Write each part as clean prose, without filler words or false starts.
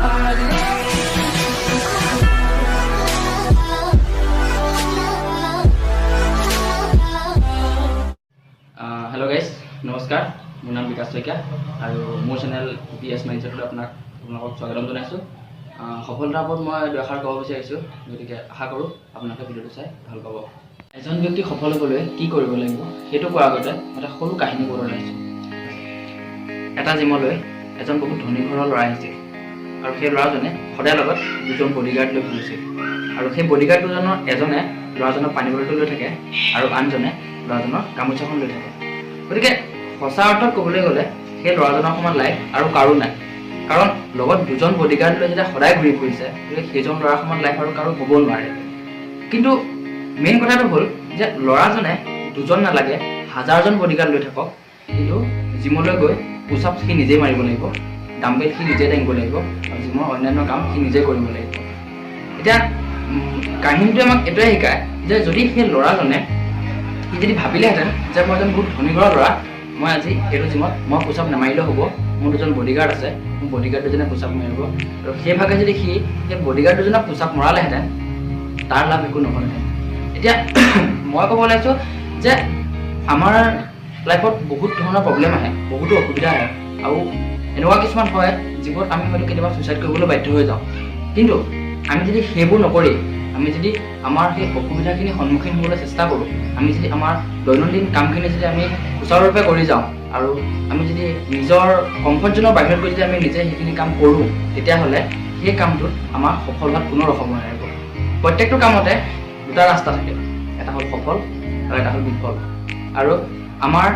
hello guys नमस्कार मोर नाम विकास शइकिया और मोर चैनल PS माइंडसेट अपना स्वागतम जनाइছোঁ सफलतार ओपৰত मैं দুআষাৰ ক'ব বিচাৰিছোঁ গতিকে আশা কৰোঁ আপোনালোকে ভিডিঅ'টো চাই ভাল পাব এজন ব্যক্তি সফল হ'বলৈ কি কৰিব লাগিব সেইটো কোৱাৰ আগতে এটা সৰু কাহিনী ক'ব ওলাইছোঁ এটা জিমলৈ এজন বহুত ধনী ঘৰৰ ল'ৰা আহিছিল আৰু সেই ল'ৰাজনে সদায় লগত দুজন বডিগাৰ্ড লৈ ঘূৰিছিল আৰু সেই বডিগাৰ্ড দুজনৰ এজনে ল'ৰাজনৰ পানী বটল লৈ থাকে আৰু আনজনে ল'ৰাজনৰ গামোচাখন লৈ থাকে গতিকে সঁচা অৰ্থত ক'বলৈ গ'লে সেই ল'ৰাজনৰ সমান লাইফ আৰু কাৰো নাই কাৰণ লগত দুজন বডিগাৰ্ড লৈ যেতিয়া সদায় ঘূৰি ফুৰিছে গতিকে সেইজন ল'ৰাৰ সমান লাইফ আৰু কাৰো হ'ব নোৱাৰে কিন্তু মেইন কথাটো হ'ল যে ল'ৰাজনে দুজন নালাগে হাজাৰজন বডিগাৰ্ড লৈ থাকক কিন্তু জিমলৈ গৈ পুছআপ সি নিজেই মাৰিব লাগিব ডাম্বেল সি নিজে দাঙিব লাগিব আৰু জিমৰ অন্যান্য কাম সি নিজে কৰিব লাগিব এতিয়া কাহিনীটোৱে আমাক এইটোৱে শিকায় যে যদি সেই ল'ৰাজনে সি যদি ভাবিলেহেঁতেন যে মই এজন বহুত ধনী ঘৰৰ ল'ৰা মই আজি এইটো জিমত মই পুছআপ নামাৰিলেও হ'ব মোৰ দুজন বডিগাৰ্ড আছে মোৰ বডিগাৰ্ড দুজনে পুছআপ মাৰিব আৰু সেইভাগে যদি সি সেই বডিগাৰ্ড দুজনক পুছআপ মৰালেহেঁতেন তাৰ লাভ একো নহ'লহেঁতেন এতিয়া মই ক'ব ওলাইছোঁ যে আমাৰ লাইফত বহুত ধৰণৰ প্ৰব্লেম আহে বহুতো অসুবিধা আহে আৰু এনেকুৱা কিছুমান হয় যিবোৰত আমি হয়তো কেতিয়াবা ছুইচাইড কৰিবলৈ বাধ্য হৈ যাওঁ কিন্তু আমি যদি সেইবোৰ নকৰি আমি যদি আমাৰ সেই অসুবিধাখিনি সন্মুখীন হ'বলৈ চেষ্টা কৰোঁ আমি যদি আমাৰ দৈনন্দিন কামখিনি যদি আমি সুচাৰুৰূপে কৰি যাওঁ আৰু আমি যদি নিজৰ কমফৰ্ট জ'নৰ বাহিৰত গৈ যদি আমি নিজে সেইখিনি কাম কৰোঁ তেতিয়াহ'লে সেই কামটোত আমাৰ সফল হোৱাত কোনো ৰখাব নোৱাৰিব প্ৰত্যেকটো কামতে দুটা ৰাস্তা থাকে এটা হ'ল সফল আৰু এটা হ'ল বিফল আৰু আমাৰ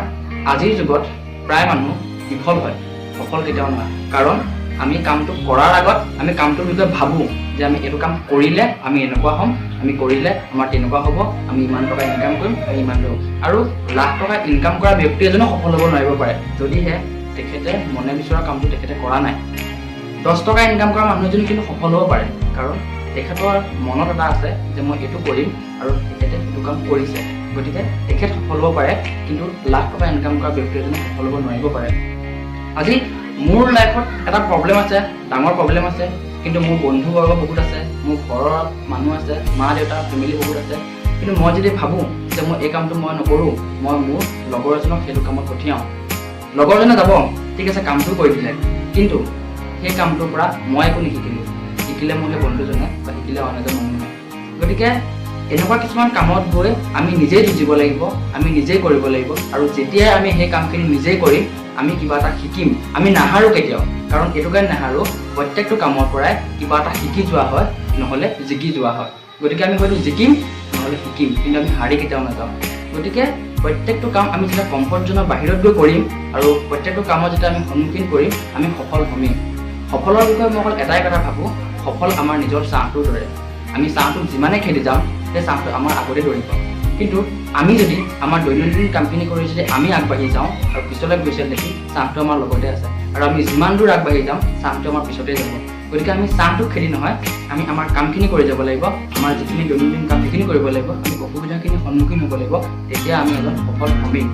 আজিৰ যুগত প্ৰায় মানুহ বিফল হয় সফল কেতিয়াও নহয় কাৰণ আমি কামটো কৰাৰ আগত আমি কামটোৰ বিষয়ে ভাবোঁ যে আমি এইটো কাম কৰিলে আমি এনেকুৱা হ'ম আমি কৰিলে আমাৰ তেনেকুৱা হ'ব আমি ইমান টকা ইনকাম কৰিম আমি ইমান ল'ম আৰু লাখ টকা ইনকাম কৰা ব্যক্তি এজনো সফল হ'ব নোৱাৰিব পাৰে যদিহে তেখেতে মনে বিচৰা কামটো তেখেতে কৰা নাই 10 টকা ইনকাম কৰা মানুহ এজনো কিন্তু সফল হ'ব পাৰে কাৰণ তেখেতৰ মনত এটা আছে যে মই এইটো কৰিম আৰু তেখেতে সেইটো কাম কৰিছে গতিকে তেখেত সফল হ'ব পাৰে কিন্তু লাখ টকা ইনকাম কৰা ব্যক্তি এজনো সফল হ'ব নোৱাৰিব পাৰে আজি মোৰ লাইফত এটা প্ৰব্লেম আছে ডাঙৰ প্ৰব্লেম আছে কিন্তু মোৰ বন্ধুবৰ্গ বহুত আছে মোৰ ঘৰৰ মানুহ আছে মা দেউতা ফেমিলি বহুত আছে কিন্তু মই যদি ভাবোঁ যে মই এই কামটো মই নকৰোঁ মই মোৰ লগৰ এজনক সেইটো কামত পঠিয়াওঁ লগৰজনে যাব ঠিক আছে কামটো কৰি দিলে কিন্তু সেই কামটোৰ পৰা মই একো নিশিকিলোঁ শিকিলে মোৰ সেই বন্ধুজনে বা শিকিলে অন্য এজন মানুহে গতিকে এনেকুৱা কিছুমান কামত গৈ আমি নিজেই যুঁজিব লাগিব আমি নিজেই কৰিব লাগিব আৰু যেতিয়াই আমি সেই কামখিনি নিজেই কৰিম আমি কিবা এটা শিকিম আমি নাহাৰোঁ কেতিয়াও কাৰণ এইটো কাৰণে নাহাৰোঁ প্ৰত্যেকটো কামৰ পৰাই কিবা এটা শিকি যোৱা হয় নহ'লে জিকি যোৱা হয় গতিকে আমি হয়তো জিকিম নহ'লে শিকিম কিন্তু আমি হাৰি কেতিয়াও নাযাওঁ গতিকে প্ৰত্যেকটো কাম আমি যেতিয়া কমফৰ্ট জ'নৰ বাহিৰত গৈ কৰিম আৰু প্ৰত্যেকটো কামত যেতিয়া আমি সন্মুখীন কৰিম আমি সফল হ'মেই সফলৰ বিষয়ে মই অকল এটাই কথা ভাবোঁ সফল আমাৰ নিজৰ চাহটোৰ দৰে আমি চাহটো যিমানে খেলি যাম সেই চাহটো আমাৰ আগতে দৌৰিব কিন্তু আমি যদি আমাৰ দৈনন্দিন কামখিনি কৰি যদি আমি আগবাঢ়ি যাওঁ আৰু পিছলৈ গৈছে দেখি চাহটো আমাৰ লগতে আছে আৰু আমি যিমান দূৰ আগবাঢ়ি যাম চাহটো আমাৰ পিছতে যাব গতিকে আমি চাহটো খেলি নহয় আমি আমাৰ কামখিনি কৰি যাব লাগিব আমাৰ যিখিনি দৈনন্দিন কাম সেইখিনি কৰিব লাগিব আমি অসুবিধাখিনি সন্মুখীন হ'ব লাগিব তেতিয়া আমি এজন সফল হ'মেই